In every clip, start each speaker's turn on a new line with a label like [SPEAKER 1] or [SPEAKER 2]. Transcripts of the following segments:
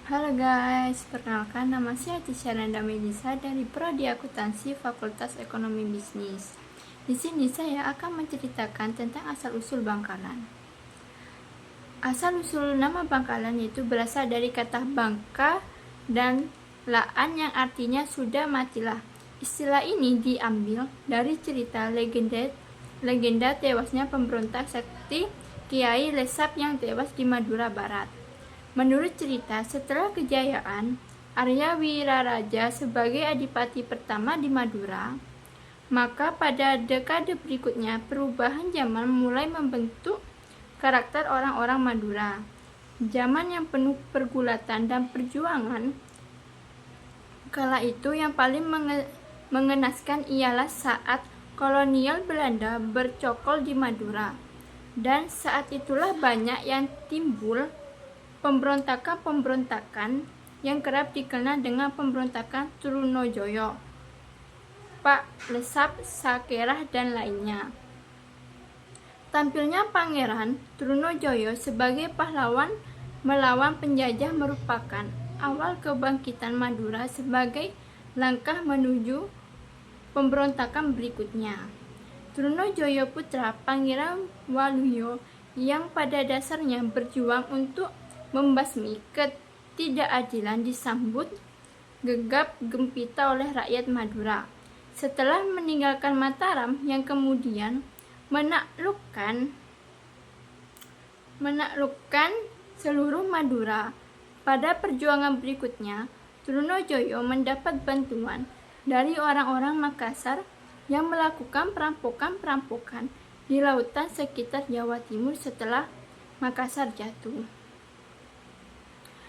[SPEAKER 1] Halo guys, perkenalkan nama saya Tisyananda Melisa dari Prodi Akuntansi Fakultas Ekonomi Bisnis. Di sini saya akan menceritakan tentang asal-usul Bangkalan. Asal-usul nama Bangkalan itu berasal dari kata bangka dan laan yang artinya sudah matilah. Istilah ini diambil dari cerita legenda tewasnya pemberontak sakti Kiai Lesap yang tewas di Madura Barat. Menurut cerita, setelah kejayaan Arya Wiraraja sebagai adipati pertama di Madura, maka pada dekade berikutnya perubahan zaman mulai membentuk karakter orang-orang Madura. Zaman yang penuh pergulatan dan perjuangan kala itu yang paling mengenaskan ialah saat kolonial Belanda bercokol di Madura. Dan saat itulah banyak yang timbul pemberontakan yang kerap dikenal dengan pemberontakan Trunojoyo, Pak Lesap, Sakerah, dan lainnya. Tampilnya Pangeran Trunojoyo sebagai pahlawan melawan penjajah merupakan awal kebangkitan Madura sebagai langkah menuju pemberontakan berikutnya. Trunojoyo putra Pangeran Waluyo yang pada dasarnya berjuang untuk membasmi ketidakadilan disambut gegap gempita oleh rakyat Madura. Setelah meninggalkan Mataram yang kemudian menaklukkan seluruh Madura, pada perjuangan berikutnya Trunojoyo mendapat bantuan dari orang-orang Makassar yang melakukan perampokan di lautan sekitar Jawa Timur setelah Makassar jatuh.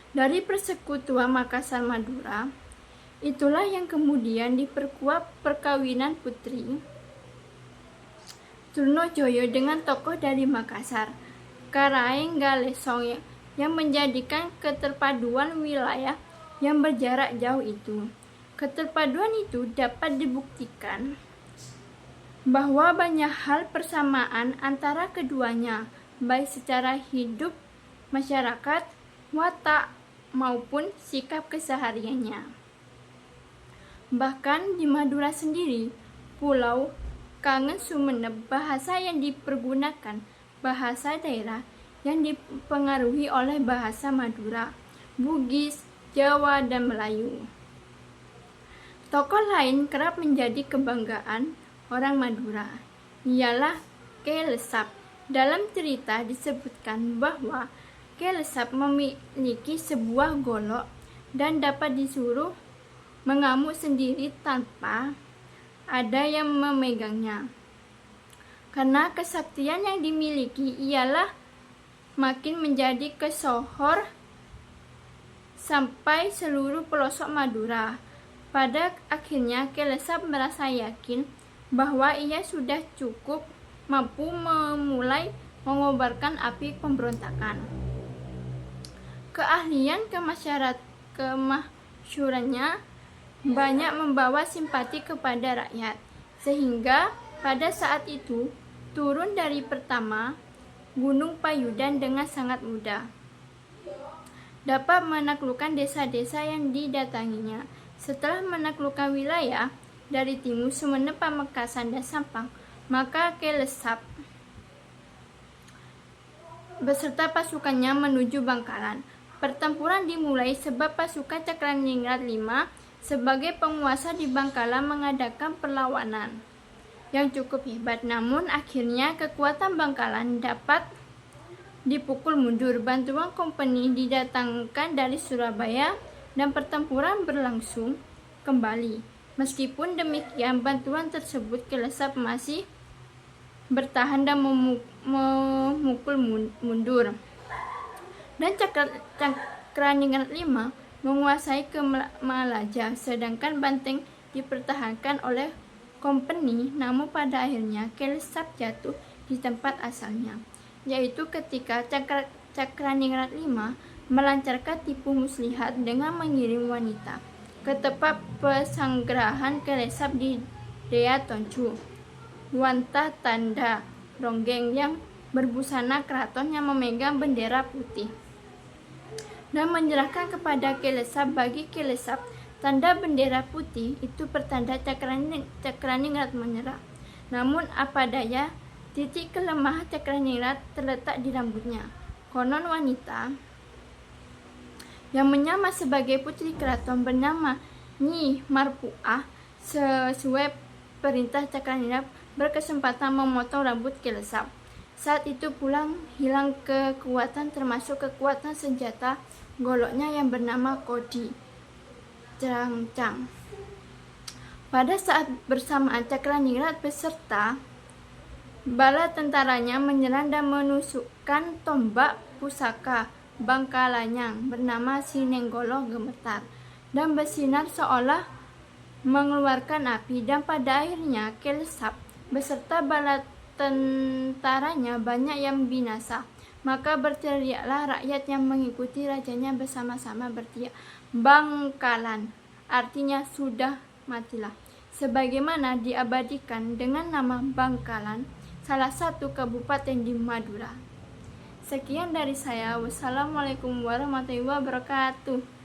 [SPEAKER 1] Dari persekutuan Makassar Madura, itulah yang kemudian diperkuat perkawinan putri Trunojoyo dengan tokoh dari Makassar, Karaeng Galesong, yang menjadikan keterpaduan wilayah yang berjarak jauh itu. Keterpaduan itu dapat dibuktikan bahwa banyak hal persamaan antara keduanya, baik secara hidup masyarakat, watak, maupun sikap kesehariannya. Bahkan di Madura sendiri, Pulau Kangen Sumeneb, bahasa yang dipergunakan bahasa daerah yang dipengaruhi oleh bahasa Madura, Bugis, Jawa, dan Melayu. Tokoh lain kerap menjadi kebanggaan orang Madura, ialah Ki Lesap. Dalam cerita disebutkan bahwa Ki Lesap memiliki sebuah golok dan dapat disuruh mengamuk sendiri tanpa ada yang memegangnya. Karena kesaktian yang dimiliki ialah makin menjadi kesohor sampai seluruh pelosok Madura. Pada akhirnya Ki Lesap merasa yakin bahwa ia sudah cukup mampu memulai mengobarkan api pemberontakan. Keahlian kemasyurannya banyak membawa simpati kepada rakyat, sehingga pada saat itu turun dari pertama Gunung Payudan dengan sangat mudah. Dapat menaklukkan desa-desa yang didatanginya. Setelah menaklukkan wilayah dari timur Sumeneb, Pamekasan, dan Sampang, maka Ki Lesap beserta pasukannya menuju Bangkalan. Pertempuran dimulai sebab pasukan Cakraningrat V sebagai penguasa di Bangkalan mengadakan perlawanan yang cukup hebat. Namun akhirnya kekuatan Bangkalan dapat dipukul mundur. Bantuan kompeni didatangkan dari Surabaya dan pertempuran berlangsung kembali. Meskipun demikian, bantuan tersebut Ki Lesap masih bertahan dan memukul mundur. Dan Cakraningrat V menguasai ke Malaja, sedangkan Banteng dipertahankan oleh kompeni. Namun pada akhirnya Ki Lesap jatuh di tempat asalnya, yaitu ketika Cakraningrat V melancarkan tipu muslihat dengan mengirim wanita ke tempat pesanggrahan Ki Lesap di Dea Toncu, Wantah Tanda Ronggeng, yang berbusana keraton yang memegang bendera putih. dan menyerahkan kepada Kelesap. Bagi Kelesap, tanda bendera putih itu pertanda Cakraningrat menyerah. Namun apa daya, titik kelemah Cakraningrat terletak di rambutnya. Konon wanita yang menyamar sebagai putri keraton bernama Nyi Marpuah sesuai perintah Cakraningrat berkesempatan memotong rambut Kelesap. Saat itu pulang hilang kekuatan, termasuk kekuatan senjata goloknya yang bernama Kodi Cangcang. Pada saat bersamaan Cakraningrat beserta bala tentaranya menyerang dan menusukkan tombak pusaka Bangkalanyang bernama Sinenggolo gemetar dan bersinar seolah mengeluarkan api, dan pada akhirnya Kelesap beserta bala tentaranya banyak yang binasa. Maka berteriaklah rakyat yang mengikuti rajanya bersama-sama berteriak, Bangkalan, artinya sudah matilah, sebagaimana diabadikan dengan nama Bangkalan, salah satu kabupaten di Madura. Sekian dari saya. Wassalamualaikum warahmatullahi wabarakatuh.